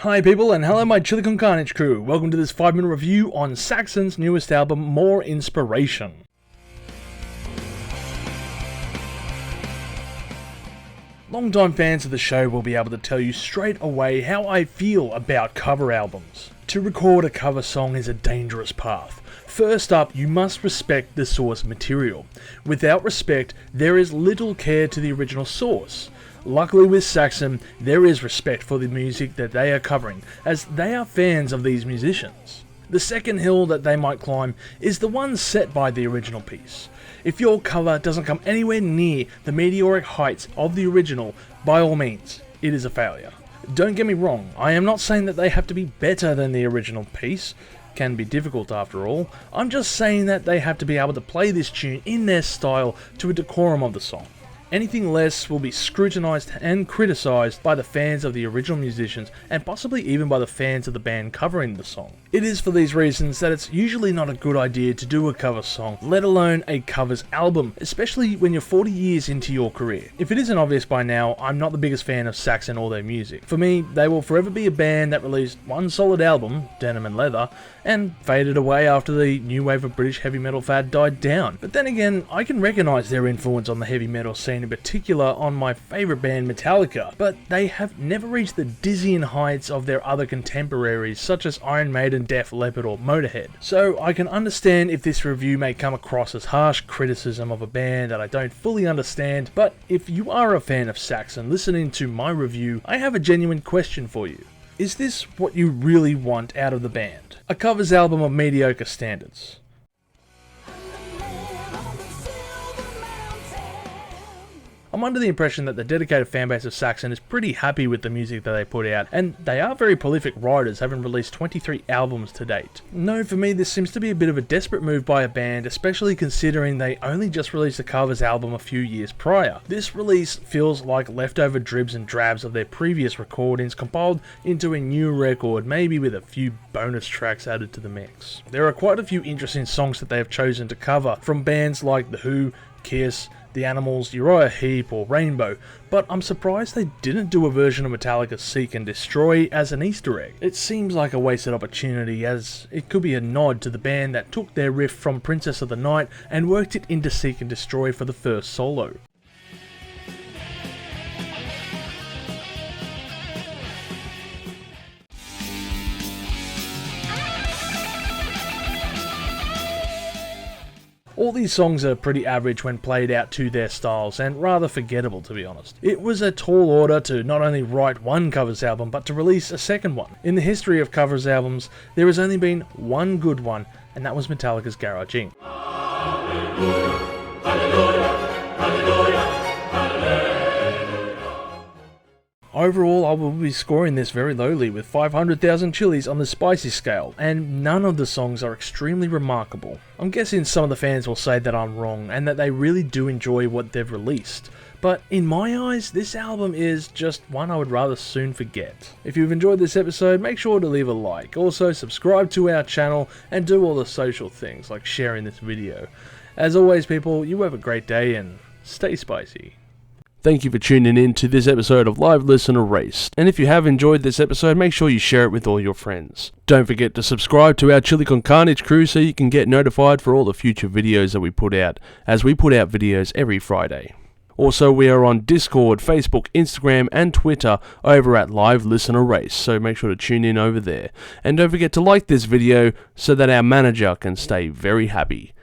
Hi people, and hello my Chili Con Carnage crew. Welcome to this 5-minute review on Saxon's newest album, More Inspiration. Longtime fans of the show will be able to tell you straight away how I feel about cover albums. To record a cover song is a dangerous path. First up, you must respect the source material. Without respect, there is little care to the original source. Luckily with Saxon, there is respect for the music that they are covering, as they are fans of these musicians. The second hill that they might climb is the one set by the original piece. If your cover doesn't come anywhere near the meteoric heights of the original, by all means, it is a failure. Don't get me wrong, I am not saying that they have to be better than the original piece. Can be difficult after all. I'm just saying that they have to be able to play this tune in their style to a decorum of the song. Anything less will be scrutinized and criticized by the fans of the original musicians and possibly even by the fans of the band covering the song. It is for these reasons that it's usually not a good idea to do a cover song, let alone a covers album, especially when you're 40 years into your career. If it isn't obvious by now, I'm not the biggest fan of Saxon or their music. For me, they will forever be a band that released one solid album, Denim and Leather, and faded away after the new wave of British heavy metal fad died down. But then again, I can recognize their influence on the heavy metal scene, in particular on my favourite band Metallica, but they have never reached the dizzying heights of their other contemporaries such as Iron Maiden, Def Leppard or Motorhead. So I can understand if this review may come across as harsh criticism of a band that I don't fully understand, but if you are a fan of Saxon listening to my review, I have a genuine question for you. Is this what you really want out of the band? A covers album of mediocre standards? I'm under the impression that the dedicated fanbase of Saxon is pretty happy with the music that they put out, and they are very prolific writers, having released 23 albums to date. No, for me this seems to be a bit of a desperate move by a band, especially considering they only just released a covers album a few years prior. This release feels like leftover dribs and drabs of their previous recordings compiled into a new record, maybe with a few bonus tracks added to the mix. There are quite a few interesting songs that they have chosen to cover, from bands like The Who, Kiss, The Animals, Uriah Heep or Rainbow, but I'm surprised they didn't do a version of Metallica's Seek and Destroy as an Easter egg. It seems like a wasted opportunity, as it could be a nod to the band that took their riff from Princess of the Night and worked it into Seek and Destroy for the first solo. All these songs are pretty average when played out to their styles, and rather forgettable to be honest. It was a tall order to not only write one covers album, but to release a second one. In the history of covers albums, there has only been one good one, and that was Metallica's Garage Inc. Hallelujah, hallelujah, hallelujah, hallelujah. Overall, I will be scoring this very lowly with 500,000 chilies on the spicy scale, and none of the songs are extremely remarkable. I'm guessing some of the fans will say that I'm wrong, and that they really do enjoy what they've released. But in my eyes, this album is just one I would rather soon forget. If you've enjoyed this episode, make sure to leave a like. Also, subscribe to our channel and do all the social things like sharing this video. As always people, you have a great day and stay spicy. Thank you for tuning in to this episode of Live Listen Erased. And if you have enjoyed this episode, make sure you share it with all your friends. Don't forget to subscribe to our Chili Con Carnage crew so you can get notified for all the future videos that we put out, as we put out videos every Friday. Also, we are on Discord, Facebook, Instagram and Twitter over at Live Listen Erased, so make sure to tune in over there. And don't forget to like this video so that our manager can stay very happy.